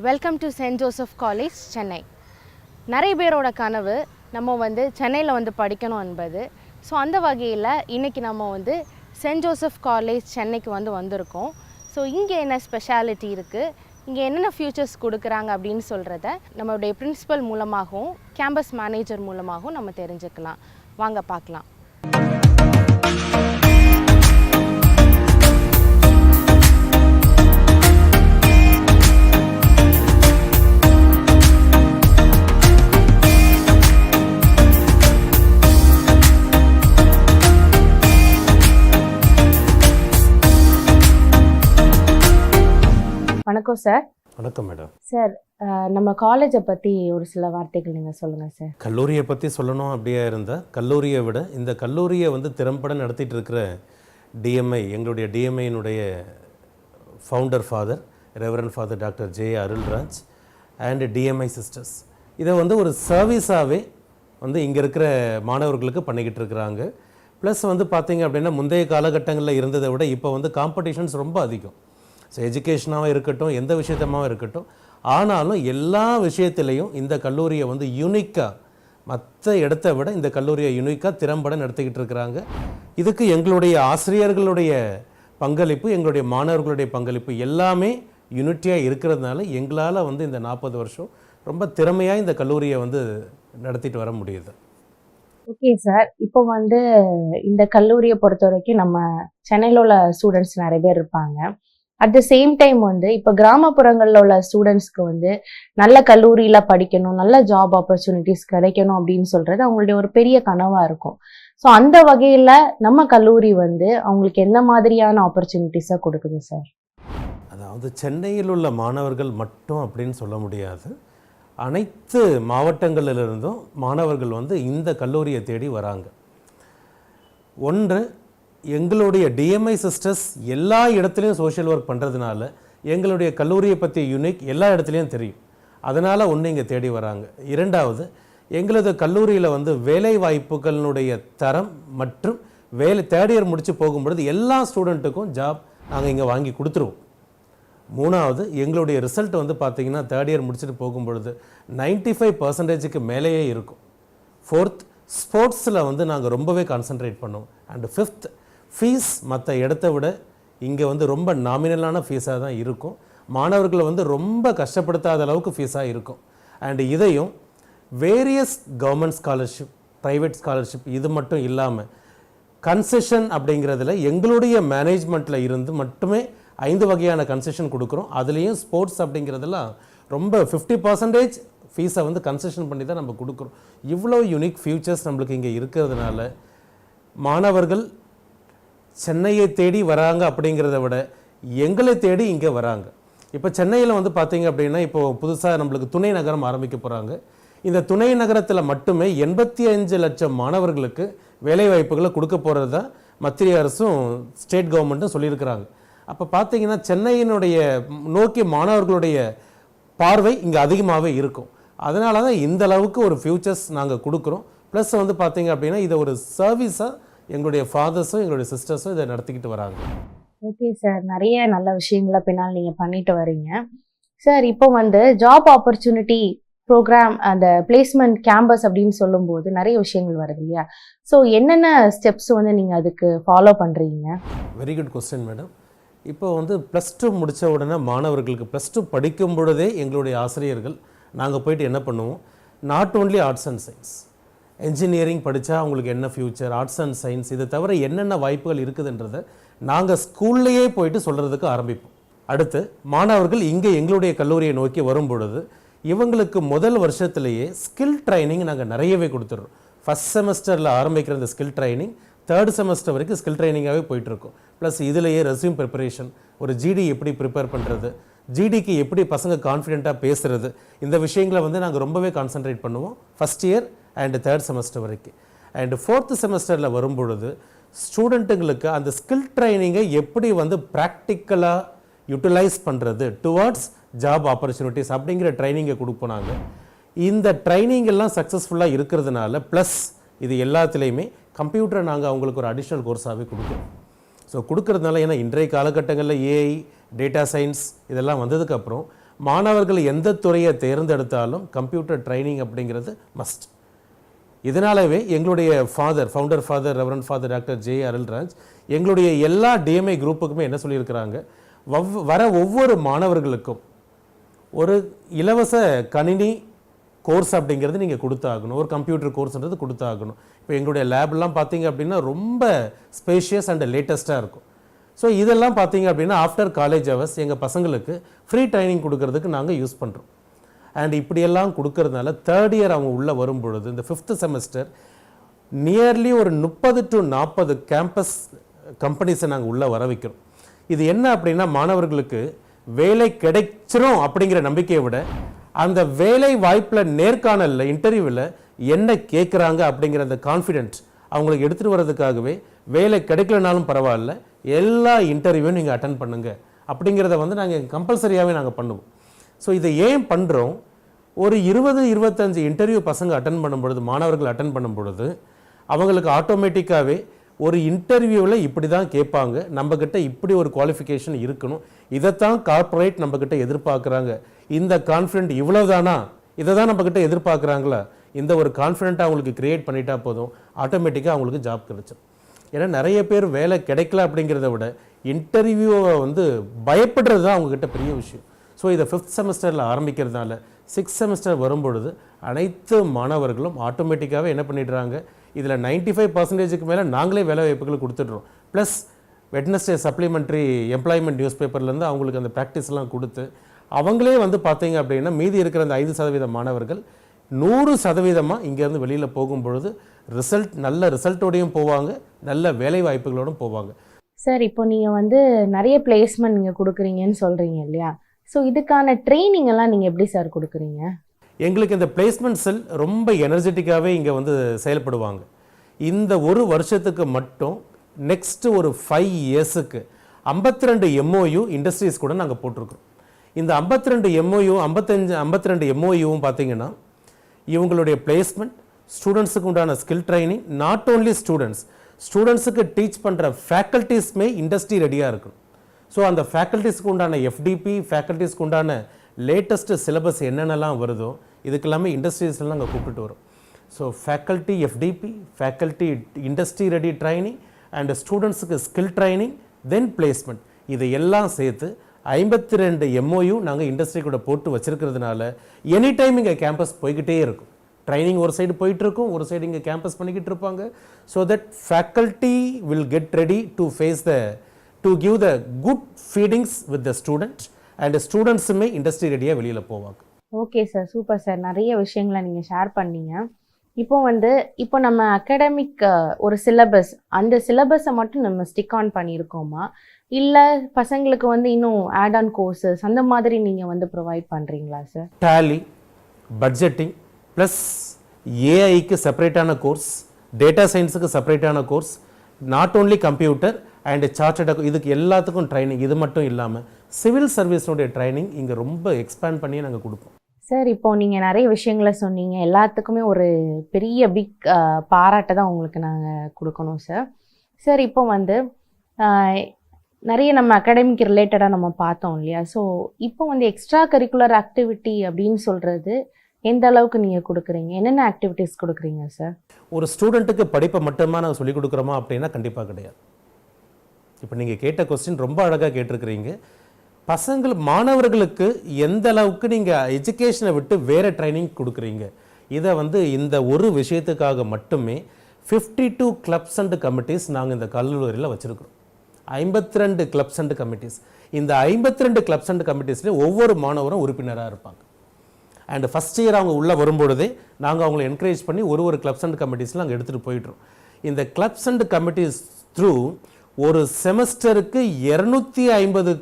Welcome to Saint Joseph College Chennai. நிறைய பேரோட கனவு நம்ம சென்னையில் படிக்கணும் என்பது. ஸோ அந்த வகையில் இன்றைக்கி நம்ம சென்ட் ஜோசப் காலேஜ் சென்னைக்கு வந்திருக்கோம். ஸோ இங்கே என்ன ஸ்பெஷாலிட்டி இருக்குது, இங்கே என்னென்ன ஃபியூச்சர்ஸ் கொடுக்குறாங்க அப்படின்னு சொல்கிறத நம்மளுடைய பிரின்சிபல் மூலமாகவும் கேம்பஸ் மேனேஜர் மூலமாகவும் நம்ம தெரிஞ்சுக்கலாம். வாங்க பார்க்கலாம். வணக்கம் சார். வணக்கம் மேடம். சார், நம்ம காலேஜை பற்றி ஒரு சில வார்த்தைகள் நீங்கள் சொல்லுங்கள் சார். கல்லூரியை பற்றி சொல்லணும் அப்படியே இருந்தால், கல்லூரியை விட இந்த கல்லூரியை திறம்பட நடத்திட்டு இருக்கிற டிஎம்ஐ, எங்களுடைய டிஎம்ஐயினுடைய founder father reverend father doctor J Arulraj and DMI sisters இதை ஒரு சர்வீஸாகவே இங்கே இருக்கிற மாணவர்களுக்கு பண்ணிக்கிட்டு இருக்கிறாங்க. ப்ளஸ் பார்த்தீங்க அப்படின்னா முந்தைய காலகட்டங்களில் இருந்ததை விட இப்போ காம்படிஷன்ஸ் ரொம்ப அதிகம். ஸோ எஜுகேஷனாகவும் இருக்கட்டும், எந்த விஷயத்தமாகவும் இருக்கட்டும், ஆனாலும் எல்லா விஷயத்துலேயும் இந்த கல்லூரியை யூனிக்காக, மற்ற இடத்த விட இந்த கல்லூரியை யூனிக்காக திறம்பட நடத்திக்கிட்டு இருக்கிறாங்க. இதுக்கு எங்களுடைய ஆசிரியர்களுடைய பங்களிப்பு, எங்களுடைய மாணவர்களுடைய பங்களிப்பு எல்லாமே யூனிட்டியாக இருக்கிறதுனால எங்களால் இந்த 40 வருஷம் ரொம்ப திறமையாக இந்த கல்லூரியை நடத்திட்டு வர முடியுது. ஓகே சார், இப்போ இந்த கல்லூரியை பொறுத்த வரைக்கும் நம்ம சென்னையில் உள்ள ஸ்டூடெண்ட்ஸ் நிறைய பேர் இருப்பாங்க. அட் த சேம் டைம் இப்போ கிராமப்புறங்களில் உள்ள ஸ்டூடெண்ட்ஸ்க்கு நல்ல கல்லூரியில் படிக்கணும், நல்ல ஜாப் ஆப்பர்ச்சுனிட்டிஸ் கிடைக்கணும் அப்படின்னு சொல்கிறது அவங்களுடைய ஒரு பெரிய கனவாக இருக்கும். ஸோ அந்த வகையில் நம்ம கல்லூரி அவங்களுக்கு எந்த மாதிரியான ஆப்பர்ச்சுனிட்டிஸாக கொடுக்குது சார்? அதாவது சென்னையில் உள்ள மாணவர்கள் மட்டும் அப்படின்னு சொல்ல முடியாது. அனைத்து மாவட்டங்களிலிருந்தும் மாணவர்கள் இந்த கல்லூரியை தேடி வராங்க. ஒன்று, எங்களுடைய டிஎம்ஐ சிஸ்டர்ஸ் எல்லா இடத்துலையும் சோஷியல் ஒர்க் பண்ணுறதுனால எங்களுடைய கல்லூரியை பற்றி யூனிக் எல்லா இடத்துலையும் தெரியும். அதனால் இங்கே தேடி வராங்க. இரண்டாவது, எங்களது கல்லூரியில் வேலை வாய்ப்புகளினுடைய தரம் மற்றும் தேர்ட் இயர் முடித்து போகும்பொழுது எல்லா ஸ்டூடெண்ட்டுக்கும் ஜாப் நாங்கள் இங்கே வாங்கி கொடுத்துருவோம். மூணாவது, எங்களுடைய ரிசல்ட் பார்த்திங்கன்னா தேர்ட் இயர் முடிச்சுட்டு போகும்பொழுது 95% மேலேயே இருக்கும். ஃபோர்த், ஸ்போர்ட்ஸில் நாங்கள் ரொம்பவே கான்சன்ட்ரேட் பண்ணுவோம். அண்ட் ஃபிஃப்த், ஃபீஸ் மற்ற இடத்த விட இங்கே ரொம்ப நாமினலான ஃபீஸாக தான் இருக்கும். மாணவர்களை ரொம்ப கஷ்டப்படுத்தாத அளவுக்கு ஃபீஸாக இருக்கும். அண்ட் இதையும் various government scholarship, private scholarship இது மட்டும் இல்லாமல் கன்செஷன் அப்படிங்கிறதுல எங்களுடைய மேனேஜ்மெண்ட்டில் இருந்து மட்டுமே 5 வகையான கன்செஷன் கொடுக்குறோம். அதுலேயும் ஸ்போர்ட்ஸ் அப்படிங்கிறதெல்லாம் ரொம்ப 50% ஃபீஸை கன்செஷன் பண்ணி தான் நம்ம கொடுக்குறோம். இவ்வளோ யூனிக் ஃபியூச்சர்ஸ் நம்மளுக்கு இங்கே இருக்கிறதுனால மாணவர்கள் சென்னையை தேடி வராங்க அப்படிங்கிறத விட எங்களை தேடி இங்கே வராங்க. இப்போ சென்னையில் பார்த்தீங்க அப்படின்னா இப்போது புதுசாக நம்மளுக்கு துணை நகரம் ஆரம்பிக்க போகிறாங்க. இந்த துணை நகரத்தில் மட்டுமே 85 லட்சம் மாணவர்களுக்கு வேலைவாய்ப்புகளை கொடுக்க போகிறது தான் மத்திய அரசும் ஸ்டேட் கவர்மெண்ட்டும் சொல்லியிருக்கிறாங்க. அப்போ பார்த்தீங்கன்னா சென்னையினுடைய நோக்கி மாணவர்களுடைய பார்வை இங்கே அதிகமாகவே இருக்கும். அதனால தான் இந்த அளவுக்கு ஒரு ஃபியூச்சர்ஸ் நாங்கள் கொடுக்குறோம். ப்ளஸ் பார்த்தீங்க அப்படின்னா இதை ஒரு சர்வீஸாக எங்களுடைய ஃபாதர்ஸும் எங்களுடைய சிஸ்டர்ஸும் இதை நடத்திக்கிட்டு வராங்க. ஓகே சார், நிறைய நல்ல விஷயங்களை பின்னால் நீங்கள் பண்ணிட்டு வரீங்க சார். இப்போ ஜாப் ஆப்பர்ச்சுனிட்டி ப்ரோக்ராம், அந்த பிளேஸ்மெண்ட் கேம்பஸ் அப்படின்னு சொல்லும்போது நிறைய விஷயங்கள் வருது இல்லையா? ஸோ என்னென்ன ஸ்டெப்ஸ் நீங்கள் அதுக்கு ஃபாலோ பண்ணுறீங்க? Very good question madam. இப்போ +2 முடித்த உடனே மாணவர்களுக்கு +2 படிக்கும் பொழுதே எங்களுடைய ஆசிரியர்கள் நாங்கள் போயிட்டு என்ன பண்ணுவோம், not only arts and science, engineering படித்தா அவங்களுக்கு என்ன ஃப்யூச்சர், ஆர்ட்ஸ் அண்ட் சயின்ஸ் இதை தவிர என்னென்ன வாய்ப்புகள் இருக்குதுன்றதை நாங்கள் ஸ்கூல்லையே போயிட்டு சொல்கிறதுக்கு ஆரம்பிப்போம். அடுத்து மாணவர்கள் இங்கே எங்களுடைய கல்லூரியை நோக்கி வரும் பொழுது இவங்களுக்கு முதல் வருஷத்துலேயே ஸ்கில் ட்ரைனிங் நாங்கள் நிறையவே கொடுத்துட்றோம். ஃபஸ்ட் செமஸ்டரில் ஆரம்பிக்கிற இந்த ஸ்கில் ட்ரைனிங் 3rd செமஸ்டர் வரைக்கும் ஸ்கில் ட்ரைனிங்காகவே போயிட்டுருக்கோம். ப்ளஸ் இதிலேயே ரெஸ்யூம் ப்ரிப்பரேஷன், ஒரு ஜிடி எப்படி ப்ரிப்பேர் பண்ணுறது, ஜிடிக்கு எப்படி பசங்க கான்ஃபிடென்ட்டாக பேசுகிறது, இந்த விஷயங்களை நாங்கள் ரொம்பவே கான்சன்ட்ரேட் பண்ணுவோம் first year and 3rd semester வரைக்கும். அண்ட் 4th செமஸ்டரில் வரும்பொழுது ஸ்டூடெண்ட்டுங்களுக்கு அந்த ஸ்கில் ட்ரைனிங்கை எப்படி ப்ராக்டிக்கலாக யூட்டிலைஸ் பண்ணுறது டுவார்ட்ஸ் ஜாப் ஆப்பர்ச்சுனிட்டிஸ் அப்படிங்கிற ட்ரைனிங்கை கொடுப்போம் நாங்கள். இந்த ட்ரைனிங் எல்லாம் சக்ஸஸ்ஃபுல்லாக இருக்கிறதுனால ப்ளஸ் இது எல்லாத்துலேயுமே கம்ப்யூட்டரை நாங்கள் அவங்களுக்கு ஒரு அடிஷ்னல் கோர்ஸாகவே கொடுக்குறோம். ஸோ கொடுக்கறதுனால ஏன்னா இன்றைய காலகட்டங்களில் ஏஐ, டேட்டா சயின்ஸ் இதெல்லாம் வந்ததுக்கப்புறம் மாணவர்கள் எந்த துறையை தேர்ந்தெடுத்தாலும் கம்ப்யூட்டர் ட்ரைனிங் அப்படிங்கிறது மஸ்ட். இதனாலவே எங்களுடைய founder father reverend father doctor J Arulraj எங்களுடைய எல்லா டிஎம்ஐ குரூப்புக்குமே என்ன சொல்லியிருக்கிறாங்க, வர ஒவ்வொரு மாணவர்களுக்கும் ஒரு இலவச கணினி கோர்ஸ் அப்படிங்கிறது நீங்கள் கொடுத்தாகணும், ஒரு கம்ப்யூட்டர் கோர்ஸ்ன்றது கொடுத்தாகணும். இப்போ எங்களுடைய லேப்லாம் பார்த்தீங்க அப்படின்னா ரொம்ப ஸ்பேஷியஸ் அண்ட் லேட்டஸ்ட்டாக இருக்கும். ஸோ இதெல்லாம் பார்த்தீங்க அப்படின்னா ஆஃப்டர் காலேஜ் ஹவர்ஸ் எங்கள் பசங்களுக்கு ஃப்ரீ ட்ரைனிங் கொடுக்கறதுக்கு நாங்கள் யூஸ் பண்ணுறோம். அண்ட் இப்படியெல்லாம் கொடுக்கறதுனால தேர்ட் இயர் அவங்க உள்ளே வரும்பொழுது இந்த 5th செமஸ்டர் நியர்லி ஒரு 30 to 40 கேம்பஸ் கம்பெனிஸை நாங்கள் உள்ளே வர வைக்கிறோம். இது என்ன அப்படின்னா மாணவர்களுக்கு வேலை கிடைச்சிரும் அப்படிங்கிற நம்பிக்கையை விட அந்த வேலை வாய்ப்பில் நேர்காணலில் இன்டர்வியூவில் என்ன கேட்குறாங்க அப்படிங்கிற அந்த கான்ஃபிடென்ட் அவங்களுக்கு எடுத்துகிட்டு வர்றதுக்காகவே வேலை கிடைக்கலனாலும் பரவாயில்ல எல்லா இன்டர்வியூவும் நீங்கள் அட்டன் பண்ணுங்கள் அப்படிங்கிறத வந்து நாங்கள் கம்பல்சரியாகவே நாங்கள் பண்ணுவோம். ஸோ இதை ஏன் பண்ணுறோம், ஒரு 20-25 இன்டர்வியூ பசங்க அட்டன் பண்ணும் பொழுது, மாணவர்கள் அட்டன் பண்ணும் பொழுது அவங்களுக்கு ஆட்டோமேட்டிக்காகவே ஒரு இன்டர்வியூவில் இப்படி தான் கேட்பாங்க, நம்மக்கிட்ட இப்படி ஒரு குவாலிஃபிகேஷன் இருக்கணும், இதைத்தான் கார்ப்பரேட் நம்மக்கிட்ட எதிர்பார்க்குறாங்க, இந்த கான்ஃபிடென்ட் இவ்வளோதானா, இதை தான் நம்மக்கிட்ட எதிர்பார்க்குறாங்களா, இந்த ஒரு கான்ஃபிடென்ட்டாக அவங்களுக்கு க்ரியேட் பண்ணிட்டா போதும், ஆட்டோமேட்டிக்காக அவங்களுக்கு ஜாப் கிடைச்சிடும். ஏன்னா நிறைய பேர் வேலை கிடைக்கல அப்படிங்கிறத விட இன்டர்வியூவை வந்து பயப்படுறது தான் அவங்கக்கிட்ட பெரிய விஷயம். ஸோ இதை 5th செமஸ்டரில் ஆரம்பிக்கிறதுனால 6th செமஸ்டர் வரும்பொழுது அனைத்து மாணவர்களும் ஆட்டோமேட்டிக்காகவே என்ன பண்ணிடுறாங்க, இதில் 95% மேலே நாங்களே வேலை வாய்ப்புகள் கொடுத்துட்றோம். Plus Wednesday supplementary employment news பேப்பர்லேருந்து அவங்களுக்கு அந்த ப்ராக்டிஸ்லாம் கொடுத்து அவங்களே வந்து பார்த்தீங்க அப்படின்னா மீதி இருக்கிற அந்த 5% மாணவர்கள் 100% இங்கேருந்து வெளியில் போகும்பொழுது நல்ல ரிசல்ட்டோடையும் போவாங்க, நல்ல வேலை வாய்ப்புகளோடும் போவாங்க. சார், இப்போ நீங்கள் வந்து நிறைய பிளேஸ்மெண்ட் நீங்கள் கொடுக்குறீங்கன்னு சொல்கிறீங்க இல்லையா? ஸோ இதுக்கான ட்ரைனிங் எல்லாம் நீங்கள் எப்படி சார் கொடுக்குறீங்க? எங்களுக்கு இந்த பிளேஸ்மெண்ட் செல் ரொம்ப எனர்ஜெட்டிக்காகவே இங்கே வந்து செயல்படுவாங்க. இந்த ஒரு வருஷத்துக்கு மட்டும் நெக்ஸ்ட் ஒரு 5 இயர்ஸுக்கு 52 MOU இண்டஸ்ட்ரீஸ் கூட நாங்கள் போட்டிருக்கிறோம். இந்த 52 MOU 52 MOUவும் பார்த்தீங்கன்னா இவங்களுடைய பிளேஸ்மெண்ட், ஸ்டூடெண்ட்ஸுக்கு உண்டான ஸ்கில் ட்ரைனிங், நாட் ஓன்லி ஸ்டூடெண்ட்ஸுக்கு டீச் பண்ணுற ஃபேக்கல்ட்டிஸ்மே இண்டஸ்ட்ரி ரெடியாக இருக்கும். ஸோ அந்த ஃபேக்கல்ட்டிஸ்க்கு உண்டான FDP, ஃபேக்கல்ட்டிஸ்க்கு உண்டான லேட்டஸ்ட்டு சிலபஸ் என்னென்னலாம் வருதோ இதுக்கெல்லாமே இண்டஸ்ட்ரீஸ்லாம் நாங்கள் கூப்பிட்டு வரோம். So faculty FDP, faculty industry ready training and ஸ்டூடெண்ட்ஸுக்கு ஸ்கில் ட்ரைனிங், தென் பிளேஸ்மெண்ட், இதை எல்லாம் சேர்த்து 52 MOU நாங்கள் இண்டஸ்ட்ரி கூட போட்டு வச்சிருக்கிறதுனால எனி டைம் இங்கே கேம்பஸ் போய்கிட்டே இருக்கும். ட்ரைனிங் ஒரு சைடு போயிட்டு இருக்கும், ஒரு சைடு இங்கே கேம்பஸ் பண்ணிக்கிட்டு இருப்பாங்க. So that faculty will get ready to give the good feedings with the student and ஸ்டூடெண்ட்ஸுமே இண்டஸ்ட்ரி ரெடியாக வெளியில் போவாங்க. Okay sir, super sir. நிறைய விஷயங்களை நீங்கள் ஷேர் பண்ணீங்க. இப்போ நம்ம அகாடமிக் ஒரு சிலபஸ், அந்த சிலபஸை மட்டும் நம்ம ஸ்டிக் ஆன் பண்ணியிருக்கோமா, இல்லை பசங்களுக்கு வந்து இன்னும் ஆட் ஆன் கோர்சஸ் அந்த மாதிரி நீங்கள் வந்து ப்ரொவைட் பண்ணுறீங்களா சார்? டேலி, பட்ஜெட்டிங் ப்ளஸ் ஏஐக்கு செப்பரேட்டான கோர்ஸ், டேட்டா சயின்ஸுக்கு செப்பரேட்டான course, not only computer and chartered, இதுக்கு எல்லாத்துக்கும் ட்ரைனிங். இது மட்டும் இல்லாமல் சிவில் சர்வீஸோடைய ட்ரைனிங் இங்கே ரொம்ப எக்ஸ்பேண்ட் பண்ணி நாங்கள் கொடுப்போம். சார், இப்போ நீங்கள் நிறைய விஷயங்களை சொன்னீங்க. எல்லாத்துக்குமே ஒரு பெரிய பிக் பாராட்டை தான் உங்களுக்கு நாங்கள் கொடுக்கணும் சார். சார், இப்போ வந்து நிறைய நம்ம அகாடமிக் ரிலேட்டடாக நம்ம பார்த்தோம் இல்லையா? ஸோ இப்போ வந்து எக்ஸ்ட்ரா கரிக்குலர் ஆக்டிவிட்டி அப்படின்னு சொல்கிறது எந்த அளவுக்கு நீங்கள் கொடுக்குறீங்க, என்னென்ன ஆக்டிவிட்டீஸ் கொடுக்குறீங்க சார்? ஒரு ஸ்டூடெண்ட்டுக்கு படிப்பை மட்டுமா நாங்கள் சொல்லிக் கொடுக்குறோமா அப்படின்னா கண்டிப்பாக கிடையாது. இப்போ நீங்கள் கேட்ட கொஸ்டின் ரொம்ப அழகாக கேட்டிருக்கிறீங்க. மாணவர்களுக்கு எந்த அளவுக்கு நீங்கள் எஜுகேஷனை விட்டு வேறு ட்ரைனிங் கொடுக்குறீங்க, இதை வந்து இந்த ஒரு விஷயத்துக்காக மட்டுமே 52 கிளப்ஸ் அண்ட் கமிட்டிஸ் நாங்கள் இந்த கல்லூரியில் வச்சுருக்கிறோம். 52 கிளப்ஸ் அண்ட் கமிட்டிஸ். இந்த 52 கிளப்ஸ் அண்ட் கமிட்டிஸ்லேயே ஒவ்வொரு மாணவரும் உறுப்பினராக இருப்பாங்க. அண்ட் ஃபஸ்ட் இயர் அவங்க உள்ளே வரும்பொழுதே நாங்கள் அவங்களை என்கரேஜ் பண்ணி ஒரு கிளப்ஸ் அண்ட் கமிட்டிஸில் நாங்கள் எடுத்துகிட்டு போயிட்டுறோம். இந்த கிளப்ஸ் அண்ட் கமிட்டிஸ் த்ரூ ஒரு செமஸ்டருக்கு 250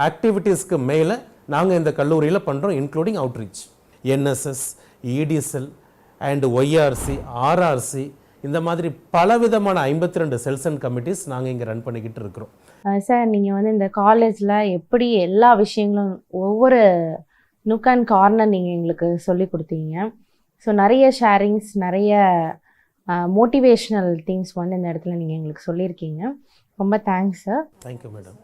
ஆக்டிவிட்டீஸ்க்கு மேலே நாங்கள் இந்த கல்லூரியில் பண்ணுறோம், including outreach, NSS, EDSL and YRC, RRC, இந்த மாதிரி பலவிதமான 52 செல்ஸ் அண்ட் கமிட்டிஸ் நாங்கள் இங்கே ரன் பண்ணிக்கிட்டு இருக்கிறோம். சார், நீங்கள் வந்து இந்த காலேஜில் எப்படி எல்லா விஷயங்களும் ஒவ்வொரு நுக் அண்ட் கார்னர் நீங்கள் எங்களுக்கு சொல்லி கொடுத்தீங்க. ஸோ நிறைய ஷேரிங்ஸ், நிறைய மோட்டிவேஷ்னல் திங்ஸ் வந்து இந்த இடத்துல நீங்கள் எங்களுக்கு சொல்லியிருக்கீங்க. ரொம்ப தேங்க்ஸ் சார். Thank you madam.